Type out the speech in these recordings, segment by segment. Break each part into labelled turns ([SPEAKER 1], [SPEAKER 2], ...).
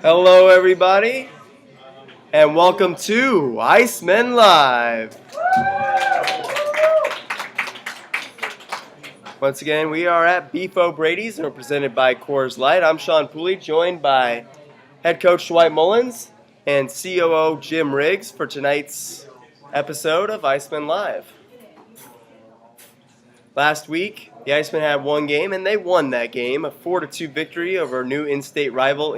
[SPEAKER 1] Hello, everybody, and welcome to IceMen Live. Once again, we are at Beef O'Brady's and we're presented by Coors Light. I'm Sean Pooley, joined by head coach Dwight Mullins and COO Jim Riggs for tonight's episode of IceMen Live. Last week, the Icemen had one game, and they won that game, a 4-2 victory over new in-state rival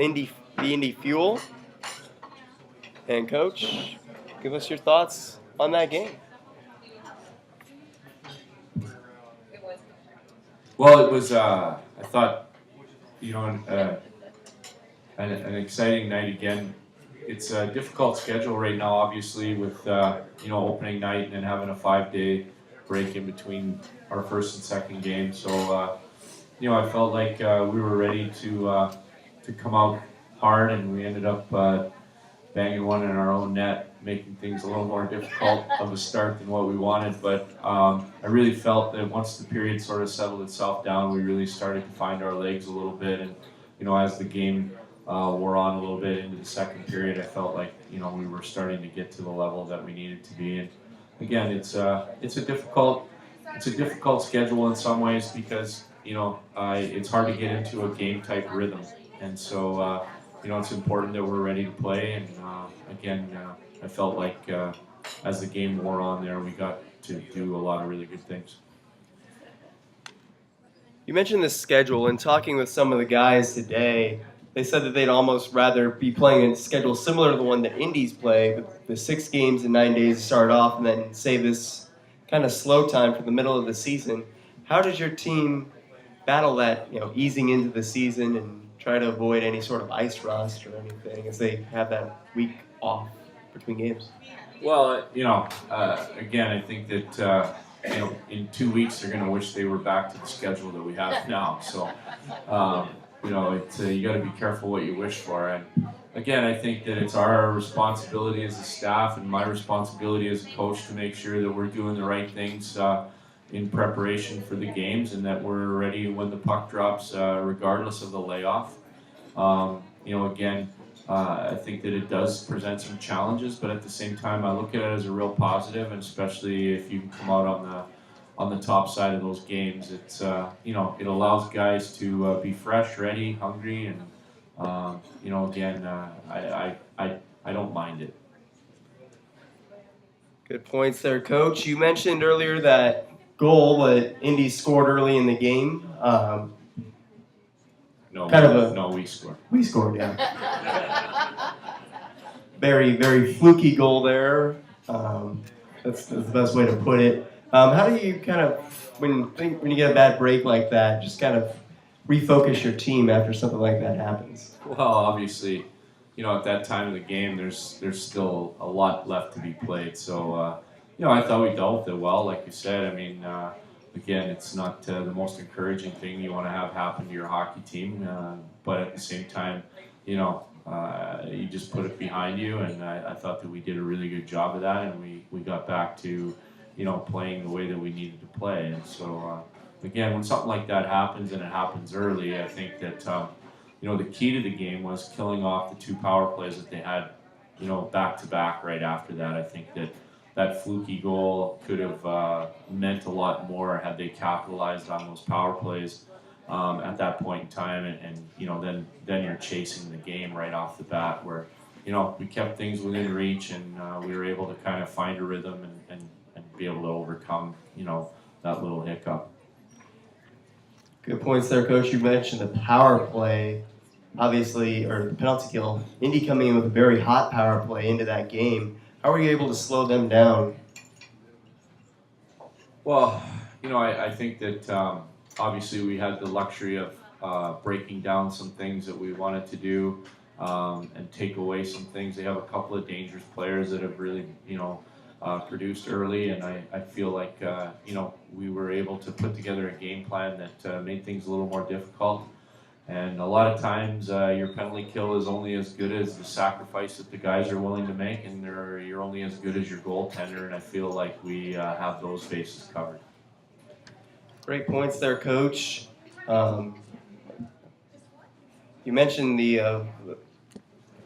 [SPEAKER 1] the Indy Fuel. And Coach, give us your thoughts on that game.
[SPEAKER 2] Well, it was, I thought, an exciting night again. It's a difficult schedule right now, obviously, with, opening night and then having a 5-day break in between our first and second game. So, I felt like we were ready to come out hard, and we ended up banging one in our own net, making things a little more difficult of a start than what we wanted. But I really felt that once the period sort of settled itself down, we really started to find our legs a little bit. And, as the game wore on a little bit into the second period, I felt like, we were starting to get to the level that we needed to be. And again, it's a difficult schedule in some ways because, it's hard to get into a game type rhythm. And so, it's important that we're ready to play. And again, I felt like as the game wore on there, we got to do a lot of really good things.
[SPEAKER 1] You mentioned the schedule, and talking with some of the guys today, they said that they'd almost rather be playing a schedule similar to the one that Indies play, the 6 games in 9 days to start off, and then save this kind of slow time for the middle of the season. How does your team battle that, easing into the season and try to avoid any sort of ice rust or anything as they have that week off between games?
[SPEAKER 2] Well, again, I think that, in 2 weeks they're going to wish they were back to the schedule that we have now. So, you got to be careful what you wish for. And again, I think that it's our responsibility as a staff and my responsibility as a coach to make sure that we're doing the right things in preparation for the games and that we're ready when the puck drops, regardless of the layoff. Again, I think that it does present some challenges, but at the same time, I look at it as a real positive, and especially if you can come out on the top side of those games, it's it allows guys to be fresh, ready, hungry, and again, I don't mind it.
[SPEAKER 1] Good points there, Coach. You mentioned earlier that goal that Indy scored early in the game.
[SPEAKER 2] We scored.
[SPEAKER 1] We scored, yeah. Very, very fluky goal there. That's the best way to put it. How do you kind of, when you get a bad break like that, just kind of refocus your team after something like that happens?
[SPEAKER 2] Well, obviously, at that time of the game, there's still a lot left to be played. So, I thought we dealt with it well, like you said. I mean, again, it's not the most encouraging thing you want to have happen to your hockey team, but at the same time, you just put it behind you, and I thought that we did a really good job of that, and we got back to, playing the way that we needed to play. And so, again, when something like that happens and it happens early, I think that, the key to the game was killing off the 2 power plays that they had, back to back right after that. I think that fluky goal could have meant a lot more had they capitalized on those power plays at that point in time, and then you're chasing the game right off the bat where, we kept things within reach, and we were able to kind of find a rhythm and be able to overcome, that little hiccup.
[SPEAKER 1] Good points there, Coach. You mentioned the power play, obviously, or the penalty kill. Indy coming in with a very hot power play into that game. How were you able to slow them down?
[SPEAKER 2] Well, I think that obviously we had the luxury of breaking down some things that we wanted to do and take away some things. They have a couple of dangerous players that have really, produced early, and I feel like, we were able to put together a game plan that made things a little more difficult. And a lot of times, your penalty kill is only as good as the sacrifice that the guys are willing to make, and you're only as good as your goaltender, and I feel like we have those bases covered.
[SPEAKER 1] Great points there, Coach. You mentioned the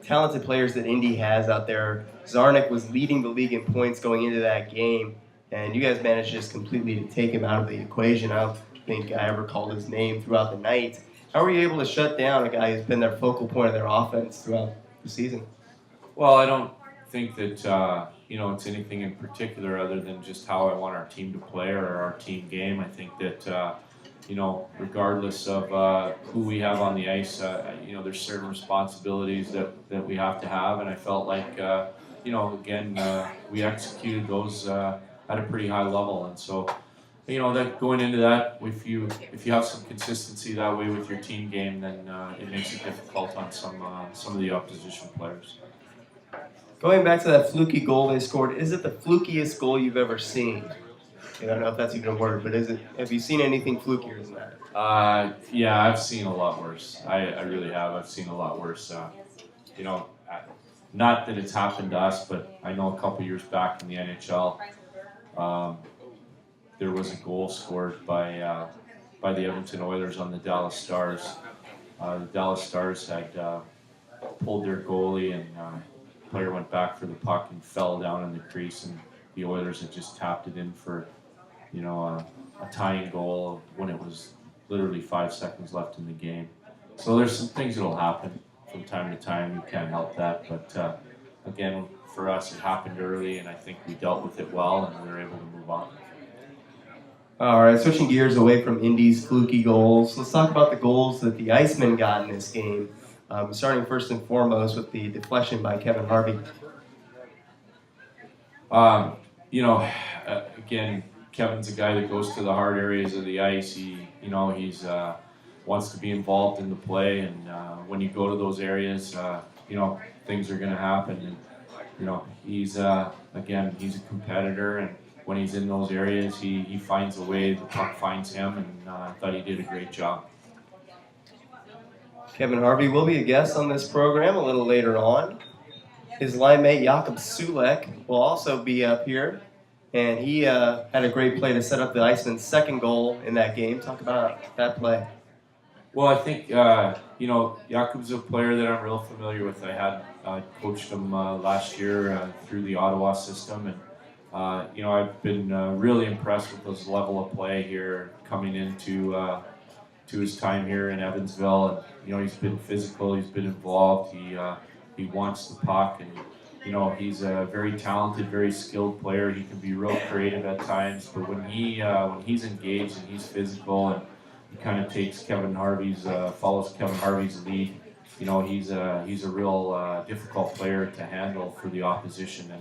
[SPEAKER 1] talented players that Indy has out there. Zarnik was leading the league in points going into that game, and you guys managed just completely to take him out of the equation. I don't think I ever called his name throughout the night. How were you able to shut down a guy who's been their focal point of their offense throughout the season?
[SPEAKER 2] Well, I don't think that it's anything in particular other than just how I want our team to play or our team game. I think that regardless of who we have on the ice, there's certain responsibilities that we have to have, and I felt like we executed those at a pretty high level, and so. That going into that, if you have some consistency that way with your team game, then it makes it difficult on some of the opposition players.
[SPEAKER 1] Going back to that fluky goal they scored, is it the flukiest goal you've ever seen? I don't know if that's even a word, but have you seen anything flukier than that?
[SPEAKER 2] Yeah, I've seen a lot worse. I really have. I've seen a lot worse. Not that it's happened to us, but I know a couple years back in the NHL. There was a goal scored by the Edmonton Oilers on the Dallas Stars. The Dallas Stars had pulled their goalie, and the player went back for the puck and fell down in the crease, and the Oilers had just tapped it in for a tying goal when it was literally 5 seconds left in the game. So there's some things that'll happen from time to time. You can't help that, but again, for us, it happened early, and I think we dealt with it well, and we were able to move on.
[SPEAKER 1] All right, switching gears away from Indy's fluky goals, let's talk about the goals that the IceMen got in this game. Starting first and foremost with the deflection by Kevin Harvey.
[SPEAKER 2] Again, Kevin's a guy that goes to the hard areas of the ice. He's wants to be involved in the play, and when you go to those areas, things are going to happen. And he's a competitor, and when he's in those areas, he finds a way. The puck finds him, and I thought he did a great job.
[SPEAKER 1] Kevin Harvey will be a guest on this program a little later on. His line mate, Jakub Sulek, will also be up here, and he had a great play to set up the IceMen's second goal in that game. Talk about that play.
[SPEAKER 2] Well, I think, Jakub's a player that I'm real familiar with. I had coached him last year through the Ottawa system, and I've been really impressed with his level of play here coming into to his time here in Evansville. And he's been physical, he's been involved, he wants the puck, and he's a very talented, very skilled player. He can be real creative at times, but when he's engaged and he's physical and he kind of takes follows Kevin Harvey's lead, he's a real difficult player to handle for the opposition.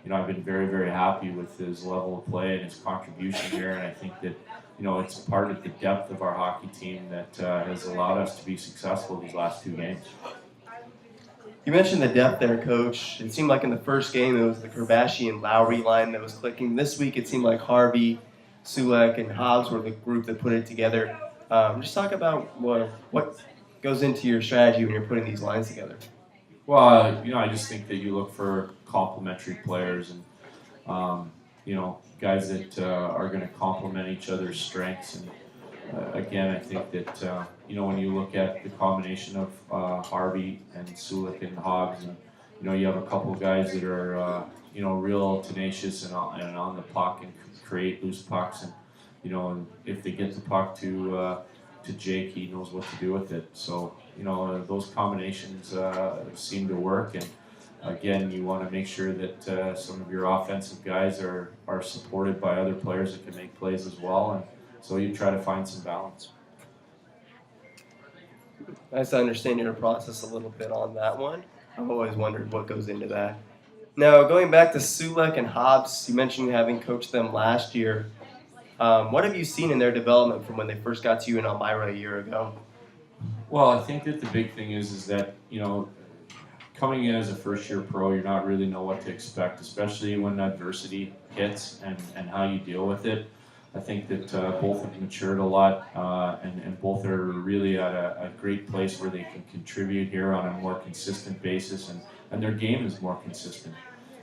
[SPEAKER 2] And I've been very, very happy with his level of play and his contribution here, and I think that it's part of the depth of our hockey team that has allowed us to be successful these last 2 games.
[SPEAKER 1] You mentioned the depth there, Coach. It seemed like in the first game it was the Kerbashi and Lowry line that was clicking. This week it seemed like Harvey, Sulek, and Hobbs were the group that put it together. Just talk about what goes into your strategy when you're putting these lines together.
[SPEAKER 2] Well, I just think that you look for complementary players and, guys that are going to complement each other's strengths. And again, I think that, when you look at the combination of Harvey and Sulek and Hobbs, and, you have a couple of guys that are, real tenacious and on the puck and create loose pucks. And, if they get the puck to Jake, he knows what to do with it. So, those combinations seem to work. And again, you want to make sure that some of your offensive guys are supported by other players that can make plays as well. And so you try to find some balance.
[SPEAKER 1] Nice to understand your process a little bit on that one. I've always wondered what goes into that. Now, going back to Sulek and Hobbs, you mentioned having coached them last year. What have you seen in their development from when they first got to you in Elmira a year ago?
[SPEAKER 2] Well, I think that the big thing is that, coming in as a first-year pro, you're not really know what to expect, especially when adversity hits and how you deal with it. I think that both have matured a lot, and both are really at a great place where they can contribute here on a more consistent basis, and their game is more consistent.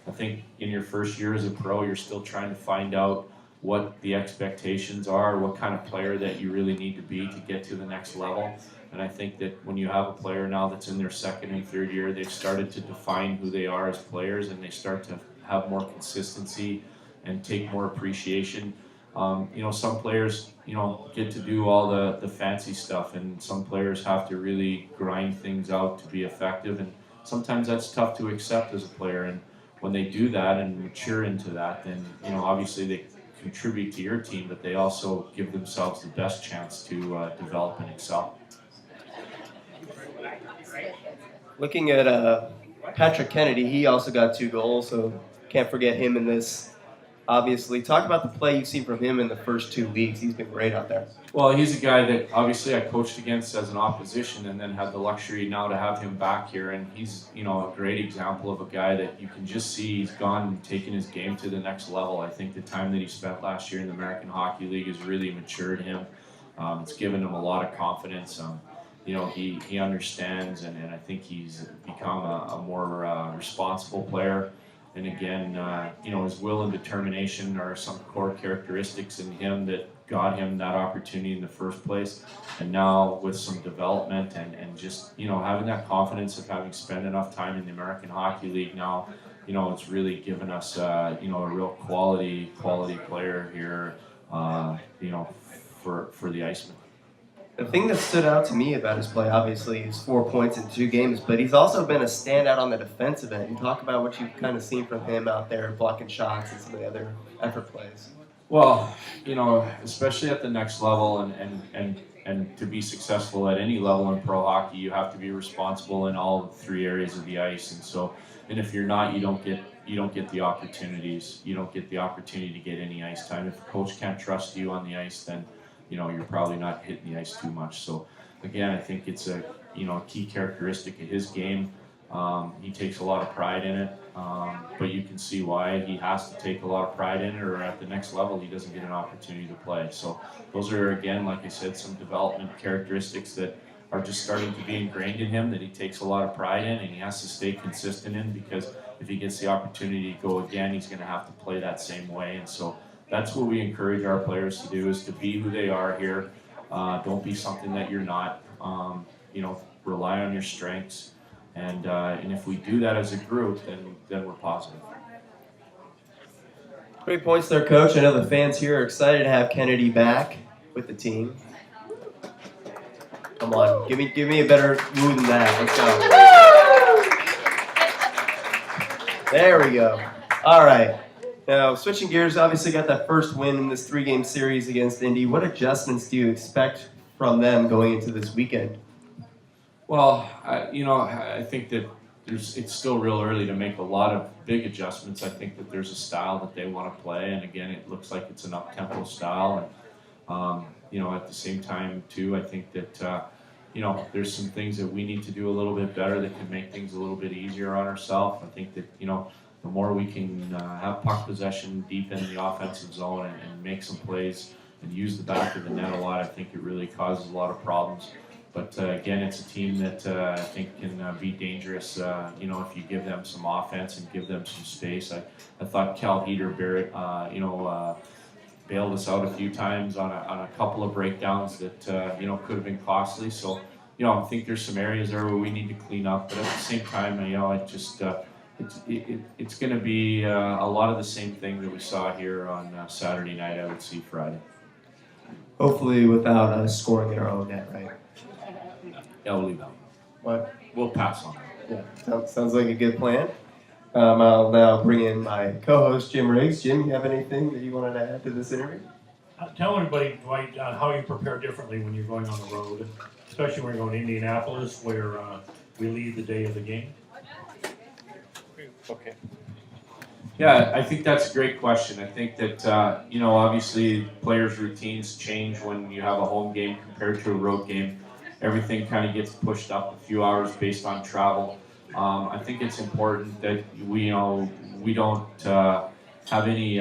[SPEAKER 2] I think in your first year as a pro, you're still trying to find out, what the expectations are, what kind of player that you really need to be to get to the next level. And I think that when you have a player now that's in their second and third year, they've started to define who they are as players, and they start to have more consistency and take more appreciation. Some players, get to do all the fancy stuff, and some players have to really grind things out to be effective. And sometimes that's tough to accept as a player. And when they do that and mature into that, then, obviously they contribute to your team, but they also give themselves the best chance to develop and excel.
[SPEAKER 1] Looking at Patrick Kennedy, he also got 2 goals, so can't forget him in this. Obviously, talk about the play you've seen from him in the first 2 weeks. He's been great out there.
[SPEAKER 2] Well, he's a guy that obviously I coached against as an opposition, and then had the luxury now to have him back here. And he's, a great example of a guy that you can just see he's gone and taken his game to the next level. I think the time that he spent last year in the American Hockey League has really matured him. It's given him a lot of confidence. He understands, and I think he's become a more responsible player. And again, his will and determination are some core characteristics in him that got him that opportunity in the first place. And now with some development and just, having that confidence of having spent enough time in the American Hockey League now, it's really given us, a real quality player here, for the IceMen.
[SPEAKER 1] The thing that stood out to me about his play, obviously, is 4 points in 2 games, but he's also been a standout on the defensive end. And talk about what you've kind of seen from him out there blocking shots and some of the other effort plays.
[SPEAKER 2] Well, especially at the next level and to be successful at any level in pro hockey, you have to be responsible in all 3 areas of the ice. And if you're not, you don't get the opportunities. You don't get the opportunity to get any ice time. If a coach can't trust you on the ice, then you're probably not hitting the ice too much. So again, I think it's a key characteristic of his game. He takes a lot of pride in it, but you can see why he has to take a lot of pride in it, or at the next level he doesn't get an opportunity to play. So those are, again, like I said, some development characteristics that are just starting to be ingrained in him, that he takes a lot of pride in, and he has to stay consistent in, because if he gets the opportunity to go again, he's going to have to play that same way. And so that's what we encourage our players to do, is to be who they are here. Don't be something that you're not. Rely on your strengths. And if we do that as a group, then we're positive.
[SPEAKER 1] Great points there, Coach. I know the fans here are excited to have Kennedy back with the team. Come on, give me a better woo than that. Let's go. There we go. All right. Now, switching gears, obviously got that first win in this 3-game series against Indy. What adjustments do you expect from them going into this weekend?
[SPEAKER 2] Well, I think that it's still real early to make a lot of big adjustments. I think that there's a style that they want to play, and again, it looks like it's an up-tempo style. And at the same time, too, I think that there's some things that we need to do a little bit better that can make things a little bit easier on ourselves. I think that the more we can have puck possession deep in the offensive zone and make some plays and use the back of the net a lot, I think it really causes a lot of problems. But again, it's a team that I think can be dangerous, if you give them some offense and give them some space. I thought Cal Barrett, bailed us out a few times on a couple of breakdowns that, could have been costly. So, I think there's some areas there where we need to clean up. But at the same time, it's going to be a lot of the same thing that we saw here on Saturday night, I would see Friday.
[SPEAKER 1] Hopefully without scoring in our own net, right?
[SPEAKER 2] Yeah, we'll leave that.
[SPEAKER 1] What?
[SPEAKER 2] We'll pass on.
[SPEAKER 1] Yeah, sounds like a good plan. I'll now bring in my co-host, Jim Riggs. Jim, you have anything that you wanted to add to this interview?
[SPEAKER 3] Tell everybody, Dwight, how you prepare differently when you're going on the road, especially when you're going to Indianapolis, where we leave the day of the game.
[SPEAKER 2] Okay. Yeah, I think that's a great question. I think that, obviously players' routines change when you have a home game compared to a road game. Everything kind of gets pushed up a few hours based on travel. I think it's important that we don't have any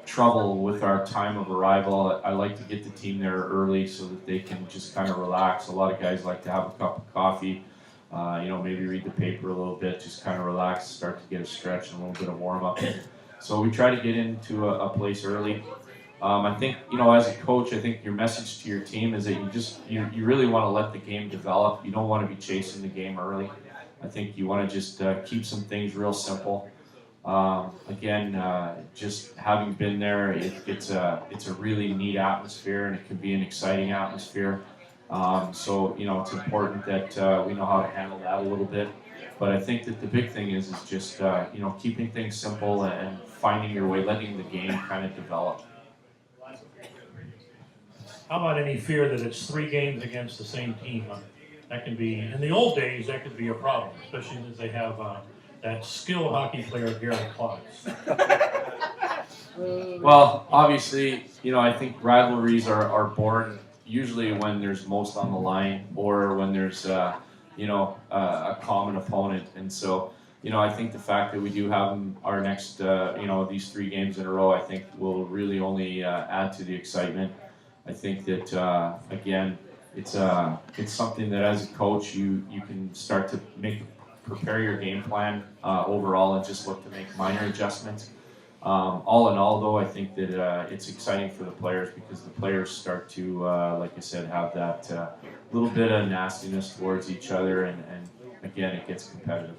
[SPEAKER 2] trouble with our time of arrival. I like to get the team there early so that they can just kind of relax. A lot of guys like to have a cup of coffee, maybe read the paper a little bit, just kind of relax, start to get a stretch and a little bit of warm up. So we try to get into a place early. I think, as a coach, I think your message to your team is that you really want to let the game develop. You don't want to be chasing the game early. I think you want to just keep some things real simple. Again, just having been there, it's a really neat atmosphere, and it can be an exciting atmosphere. So it's important that we know how to handle that a little bit. But I think that the big thing is just keeping things simple and finding your way, letting the game kind of develop.
[SPEAKER 3] How about any fear that it's 3 games against the same team? That can be, in the old days, that could be a problem, especially as they have that skilled hockey player, Garrett Klotz.
[SPEAKER 2] Well, obviously, I think rivalries are born usually when there's most on the line or when there's, a common opponent. And so, I think the fact that we do have our next, these 3 games in a row, I think will really only add to the excitement. I think that, again, it's something that as a coach you can start to prepare your game plan overall and just look to make minor adjustments. All in all, though, I think that it's exciting for the players because the players start to, like I said, have that little bit of nastiness towards each other, and again, it gets competitive.